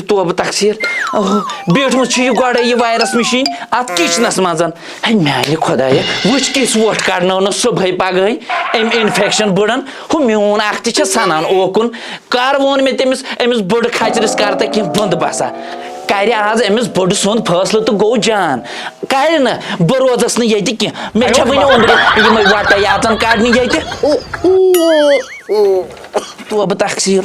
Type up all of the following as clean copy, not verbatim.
توبہ تقسیر بیٹھمت یہ گوڑے یہ وائرس مشین ات کچنس مز میانہ خدایا وچ کس ووٹ کڑنو صبح پگہ ام انفیکشن بڑن ہو میون اخ تہ سنان اوکن کر وون میں تمس امس بڑ کھچرس کر تہ کی بند بسا کر آز امس بڑ سند فیصلہ تو گو جان کر نا بہ روزس نیت کی مے ون اندر یم وٹہ یاژن کڑنہ یت توبہ تقسیر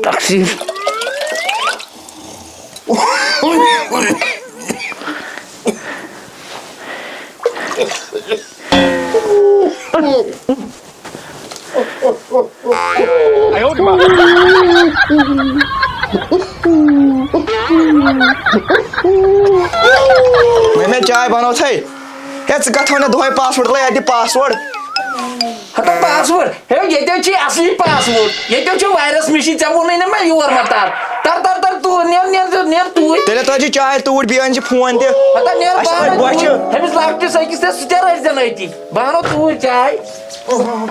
تقسیر میں چائے بنو تھے کت ون دہے پاسورڈ لے پاسورڈ ہتا پاسورڈ یہ اصلی پاسورڈ یہ وائرس مشین ے وون نا میں یور مت تر تر تر تور نیر توٗرۍ تیٚلہِ ترٛٲیزِ چاے توٗرۍ بیٚیہِ أنۍ زِ فون تہِ ہتا نیر بۄچھِ أمِس لۄکٹِس أکِس تہِ سُہ تہِ رٔٹۍزٮ۪ن أتی بہٕ اَنو توٗرۍ چاے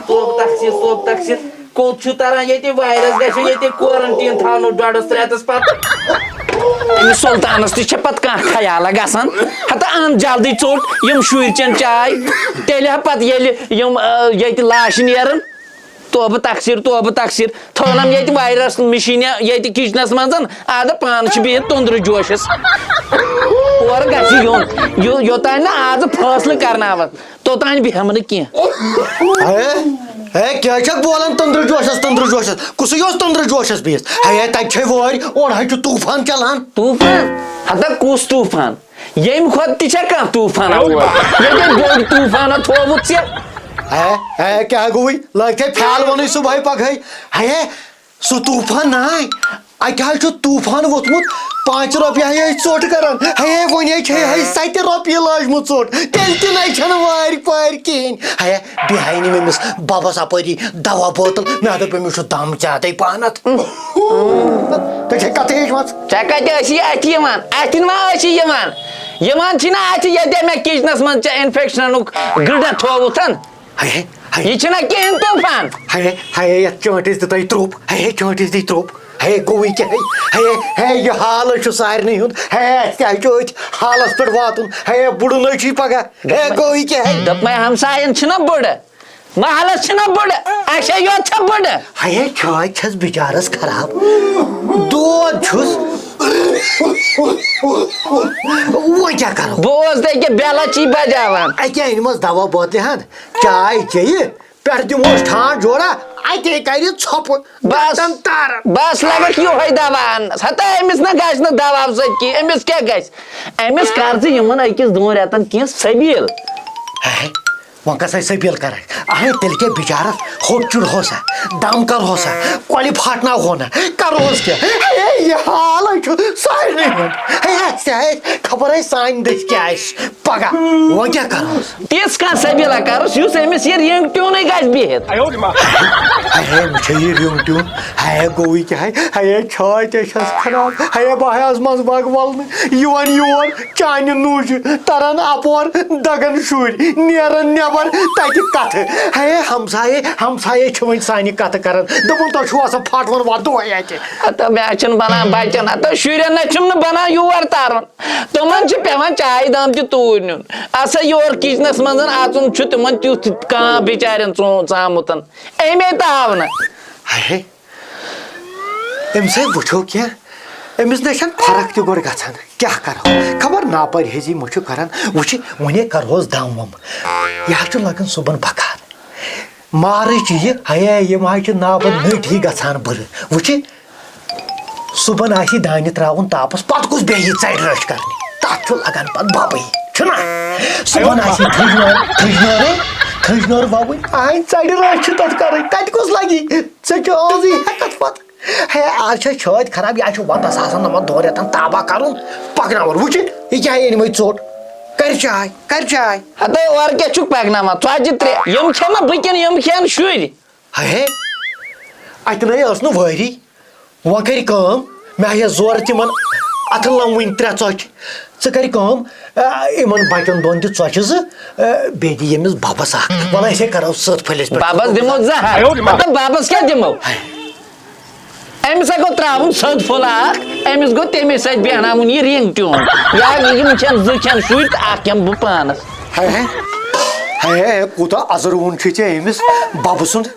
توبہٕ تقسیر کوٚت چھُ تران ییٚتہِ وایرس گژھِ ییٚتہِ کورنٹیٖن تھاونہٕ 2 رٮ۪تس پتہٕ أمِس سُلطانس تہِ چھےٚ پتہٕ کانٛہہ خیالا گژھان ہتا ان جلدی ژوٚٹ یِم شُرۍ چٮ۪ن چاے تیٚلہِ ہا پتہٕ ییٚلہِ یِم ییٚتہِ لاشہِ نیرن توبہٕ تقسیر تھٲونم ییٚتہِ وایرس مشیٖن ییٚتہِ کچنس منٛز ادٕ پانہٕ چھِ بِہِتھ توٚنٛدرٕ جوشس اورٕ گژھِ یُن یوٚتانۍ نہٕ آز فٲصلہٕ کرناون توٚتانۍ بیٚہمہٕ نہٕ کینٛہہ کیا بولان تندر جوشس کس تندر جوشس بہت تتہ وار اور طوفان چلان طوفان ہتا کس طوفان یم کھت تہ کھانا طوفان یہ بوڑ طوفان تھوت ے کیا گوئی لگتے پھیل ون صبح پگہ سہ طوفان نا اتہ طوفان ووتمت 5 رۄپیہِ ژوٚٹ کران وۄنۍ سَتہِ رۄپیہِ لاجمٕژ ژوٚٹ تیٚلہِ تہِ نَے چھَنہٕ وارِ پارِ کِہیٖنۍ بیٚیہِ نہٕ أمِس بَبَس اَپٲری دوا بوتل مےٚ دوٚپ أمِس چھُ دم زیادَے پہنتھ ژےٚ چھے کَتھٕ ہیٚچھمٕژ ژےٚ کَتہِ ٲسی اَتھِ یِوان اَتھِ ما ٲسی یِوان چھِنہ اَتھِ ییٚتہِ مےٚ کِچنَس منٛز ژےٚ اِنفیکشنُک گٕڈٕ تھووُتھ یہِ چھُنہ کِہیٖنۍ طوٗفان یَتھ چٲنٛٹِس دِتَے ترٛوپ چٲنٛٹِس دِی ترٛوپ گوٚوٕے کیٛاہ یہِ حال چھُ سارنٕے ہُنٛد اَسہِ تہِ چھُ أتھۍ حالس پٮ۪ٹھ واتُن بُڈٕ چھُے پگاہ گوٚوٕے کیٛاہ دوٚپمَے ہمساین چھِنہ بُڈٕ محلس چھِنہ بُڈٕ اَسے یوت چھا بُڈٕ چاے چھس بِچارس خراب دود چھُس وۄنۍ کیٛاہ کرو بہٕ اوس تہِ ییٚکیٛاہ بیٚلَس چی بجاوان اکیٛاہ أنۍمَس دوا بوتلہِ ہن چاے چیٚیہِ پٮ۪ٹھٕ دِموس ٹھانٛڈ جورا اتے کرِ ژھۄپہٕ بس لگکھ یہوے دوا انس ہتا أمِس نہ گژھِ نہٕ دوا سۭتۍ کینٛہہ أمِس کیٛاہ گژھِ أمِس کر ژٕ یِمن 1-2 رٮ۪تن کینٛہہ سبیٖل وۄنۍ کسا سبیٖل کرکھ تیٚلہِ کیٛاہ بِچارس ہوٚٹ چُڑہوسا دم کرہوسا کۄلہِ پھاٹناوہو نہ کرہوس کیٛاہ یہِ حالے چھُ سارنٕے ہُنٛد اسہِ آسہِ خبر آسہِ سانہِ دٔسۍ کیٛاہ آسہِ پگاہ وۄنۍ کیٛاہ کرہوس تِژھ کانٛہہ سبیٖلا کرُس یُس أمِس یہِ رِنٛگ ٹیوٗنٕے گژھِ بِہِتھ مےٚ چھےٚ یہِ رِنٛگ ٹیوٗن گوٚوٕے کیٛاہ چھاے تے چھس خراب بہٕ آیاس منٛزٕ باغ ولنہٕ یِوان یور چانہِ نوٗجہِ تران اپور دگان شُرۍ نیران نٮ۪بر تتہِ کتھٕ ہمسایے چھِ وۄنۍ سانہِ کتھٕ کران دوٚپُن تۄہہِ چھُو آسان پھٹوان وۄنۍ دۄہے اتہِ ہتا مےٚ چھُنہٕ بنان بچن ہتا شُرٮ۪ن نہ چھُم نہٕ بنان یور ترُن تِمن چھُ پیوان چایہِ دام تہِ توٗرۍ نیُن اسا یور کچنس منٛز اژُن چھُ تِمن تیُتھ کانٛہہ بِچارٮ۪ن ژامُت اَمے تہِ آو نہٕ أمۍ سۭتۍ وٕچھو کینٛہہ أمِس نَے چھَنہٕ فرق تہِ گۄڈٕ گژھان کیٛاہ کرو خبر ناپرہیزی ما چھُ کران وٕچھِ وۄنۍ کرہوس دم وم یہِ حظ چھُ لگان صُبحن بکار مارٕچ یِم حظ چھِ نابن نٔٹۍ ہی گژھان بٕرٕ وٕچھِ صُبحن آسہِ دانہِ تراوُن تاپس پتہٕ کُس بیٚیہِ ژرِ رٲچھ کرنہِ تتھ چھُ لگان پتہٕ ببٕے چھُنہ صُبحن آسہِ فرٛج نارٕے کھجنور ووٕنۍ آیِن ژَرِ رٲچھ چھِ تَتھ کَرٕنۍ تَتہِ کُس لَگی ژےٚ چھُ آزٕے ہٮ۪کَتھ پَتہٕ ہے آز چھےٚ چھٲتۍ خراب یہِ چھُ وَندَس آسان نَمَتھ 2 رٮ۪تَن تابا کَرُن پَکناوُن وٕچھِتھ یہِ کیٛاہ أنۍ مٕتۍ ژوٚٹ کَرِ چاے ہتو اور کیا چھُکھ پکناوان 3 یِم کھٮ۪نا بہٕ کِنہٕ یِم کھٮ۪ن شُرۍ ہے اَتہِ نَے ٲس نہٕ وٲری وۄنۍ کَرِ کٲم مےٚ آیے زورٕ تِمن اَتھٕ لَموٕنۍ 3 ژۄچہِ ژٕ کَرِ کٲم یِمن بَچن 2 دِ ژۄچہِ 2 بیٚیہِ دِ ییٚمِس بَبَس 1 وَلہٕ أسے کَرو سٔت پھٔلِس پٮ۪ٹھ بابس دِمو 2 ہتھ بابس کیٛاہ دِمو أمِس ہا گوٚو ترٛاوُن سٔت پھوٚل 1 أمِس گوٚو تَمے سۭتۍ بیٚہناوُن یہِ رِنٛگ ٹیوٗن یا یِم کھٮ۪ن 2 کھٮ۪ن شُرۍ تہٕ 1 کھٮ۪مہٕ بہٕ پانَس ہے کوٗتاہ اَزروُن چھُے ژےٚ أمِس بَبہٕ سُنٛد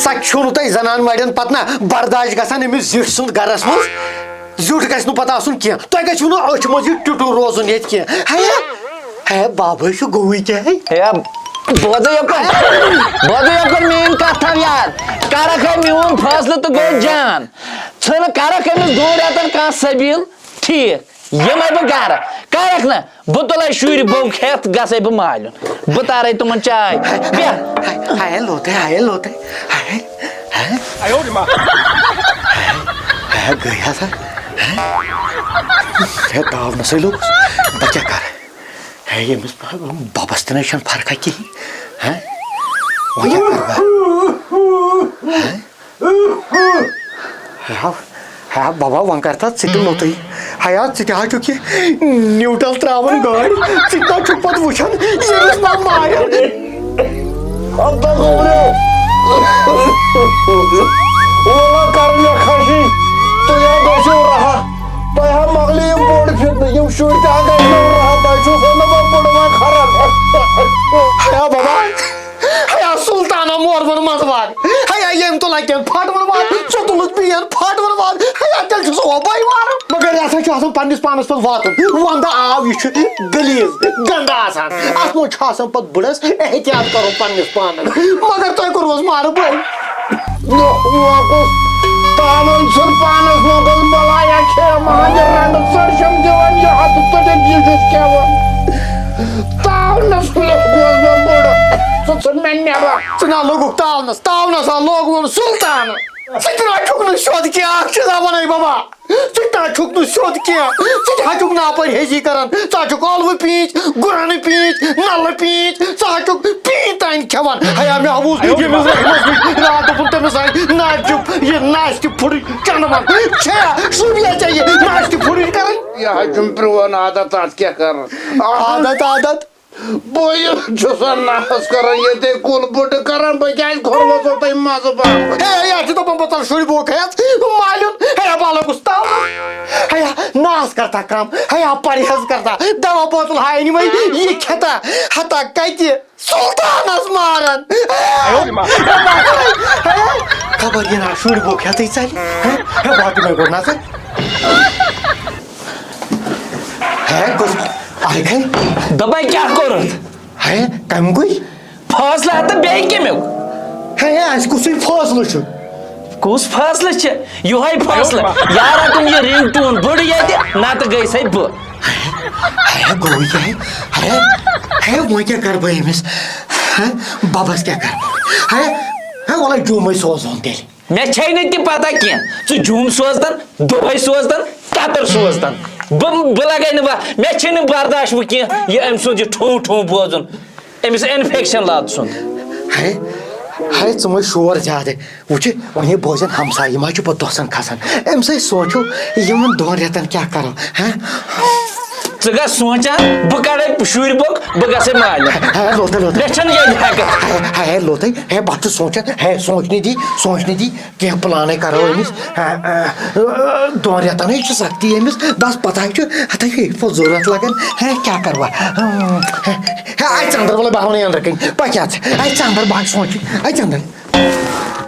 ژَکہِ چھُو نہٕ تۄہہِ زَنان مَڑٮ۪ن پَتہٕ نہ برداش گژھان أمِس زِٹھۍ سُنٛد گَرَس منٛز زیُٹھ گژھِ نہٕ پَتہٕ آسُن کینٛہہ تۄہہِ گژھِوٕ نہٕ أچھ منٛز یہِ ٹُٹوٗ روزُن ییٚتہِ کینٛہہ ہے بابے چھُ گوٚوٕے کیٛاہ بوزو یپٲرۍ میٲنۍ کتھ تھاو یاد کرکھ ہے میون فٲصلہٕ تہٕ گوٚو جان ژھٕنہٕ کرکھ أمِس 2 رٮ۪تن کانٛہہ سبیٖل ٹھیٖک یِمے بہٕ گرٕ کرکھ نہ بہٕ تُلے شُرۍ بوٚگ ہٮ۪تھ گژھے بہٕ مالیُن بہٕ تارے تِمن چاے لوتے گٔے ہسا ہے تاونسٕے لوٚگُس بہٕ کیٛاہ کرٕ ہے ییٚمِس بَبس تہِ نَے چھَنہٕ فرقا کِہیٖنۍ وۄنۍ کیٛاہ کرٕ بہٕ ہے بابا وۄنۍ کر تَتھ ژٕ تہِ لوٚتُے ہیا ژٕ تہِ حظ چھُکھ یہِ نیوٗٹل ترٛاوان گاڑِ ژٕ تہِ نہ چھُکھ پتہٕ وٕچھان ییٚمِس ما مارن سُلطانا موربن منٛز واد ہیا ییٚمۍ تُل اَتٮ۪ن پھٹوُن واد ژٕ تُلُتھ بیٚیَن پھٹوُن واد ہیا تیٚلہِ چھُ سُہ اوباے ماران مگر یہِ ہسا چھُ آسان پننِس پانس پٮ۪ٹھ واتُن ونٛدٕ آو یہِ چھُ غلیٖظ گنٛدٕ آسان اتھ منٛز چھُ آسان پتہٕ بٕڑس احتیاط کرُن پننِس پانس مگر تۄہہِ کوٚروُس مارٕ بٔلۍ تانن چھُنہٕ پانس موقعس بلایا کھیٚیا مہاجر رنٛگہٕ ژٔرشم دِوان یہِ ہتہٕ ژٔٹِتھ یہِ چھُس کھٮ۪وان تاونس گوٚس بہٕ بوٚڑ ژٕ ژھٕن مےٚ نٮ۪بر ژٕ نہ لوٚگُکھ تاونس ہا لوگُن سُلطانہٕ ژٕ تہِ نہ چھُکھ نہٕ سیوٚد کینٛہہ اکھ چیٖزا ونے بابا ژٕ تہِ نہ چھُکھ نہٕ سیوٚد کینٛہہ ژٕ تہِ حظ چھُکھ ناپرہیزی کران ژٕ حظ چھُکھ ٲلوٕ پیٖنٛتۍ گُرنہٕ پیٖنٛتۍ نلہٕ پیٖنٛتۍ ژٕ حظ چھُکھ پیٖنٛتۍ تانۍ کھٮ۪وان ہیا مےٚ ہاوُس ییٚمِس راتھ دوٚپُن تٔمِس آسہِ ناشتہِ یہِ ناشتہِ پھُڑٕچ چنٛدٕ منٛز چھےٚ شوٗبیا ژےٚ یہِ ناشتہِ پھُڑٕچ کرٕنۍ یہِ حظ چھُم پرٛون عادت اتھ کیٛاہ کران عادت بہٕ چھُسن نفس کران ییٚتے کُل بُڈٕ کران بہٕ کیٛازِ کھوٚروسو تۄہہِ مزٕ پاو ہے یہِ چھُ دپان بہٕ ژل شُرۍ بوٚگ ہٮ۪تھ مالیُن ہے بہٕ لوٚگُس تاونس ہے ناس کرتا کم ہے پرہیز کرتا دوا بوتل ہا أنۍ یہِ کھٮ۪تا ہتا کتہِ سُلطانس ماران خبر یہِ نا شُرۍ بوٚگ ہٮ۪تھٕے ژلہِ ہے باقٕے مےٚ کوٚر نظر ہے کُس آے کھے دپے کیٛاہ کوٚرُتھ ہے کَمیُکُے فٲصلہٕ ہا تہٕ بیٚیہِ کَمیُک ہے اَسہِ کُسُے فٲصلہٕ چھُ کُس فٲصلہٕ چھِ یِہوے فٲصلہٕ یا رَٹُن یہِ رِنٛگ ٹیوٗن بٔڑٕ ییٚتہِ نتہٕ گٔے سَے بہٕ ہے گوٚوٕے کیٛاہ ہے وۄنۍ کیٛاہ کرٕ بہٕ أمِس بَبس کیٛاہ کرٕ ہے وَلہٕ جوٚمٕے سوزہون تیٚلہِ مےٚ چھے نہٕ تہِ پتہ کینٛہہ ژٕ جوٚم سوزتن دُبے سوزتن قطر سوزتن بہٕ لگے نہٕ مےٚ چھے نہٕ برداش وۄنۍ کینٛہہ یہِ أمۍ سُنٛد یہِ ٹھوٗ بوزُن أمِس اِنفیکشن لاد سُنٛد ہے ژٕ مٔے شور زیادٕ وٕچھِ وۄنۍ یہِ بوزن ہمساے یِم حظ چھِ پتہٕ دۄسن کھسان اَمہِ سۭتۍ سونٛچو یِمن 2 رٮ۪تن کیٛاہ کرو ژٕ گژھ سونٛچان بہٕ کڑے شُرۍ بوٚگ بہٕ گژھے مالیُن مےٚ چھنہٕ ییٚتہِ ہٮ۪کتھ ہے لوتے ہے بہٕ چھُس سونٛچان ہے سونٛچنہِ دی کینٛہہ پٕلانٕے کرو أمِس 2 رٮ۪تنٕے چھِ سختی أمِس بس پتہ چھُ ہتا پتہٕ ضروٗرت لگان ہے کیٛاہ کروا ہے اَتہِ ژنٛدر وَلہٕ بہٕ ہاونے أنٛدرٕ کَنۍ پکیا ژٕ اَتہِ ژنٛدر بہٕ سونٛچہِ اَتہِ ژنٛدر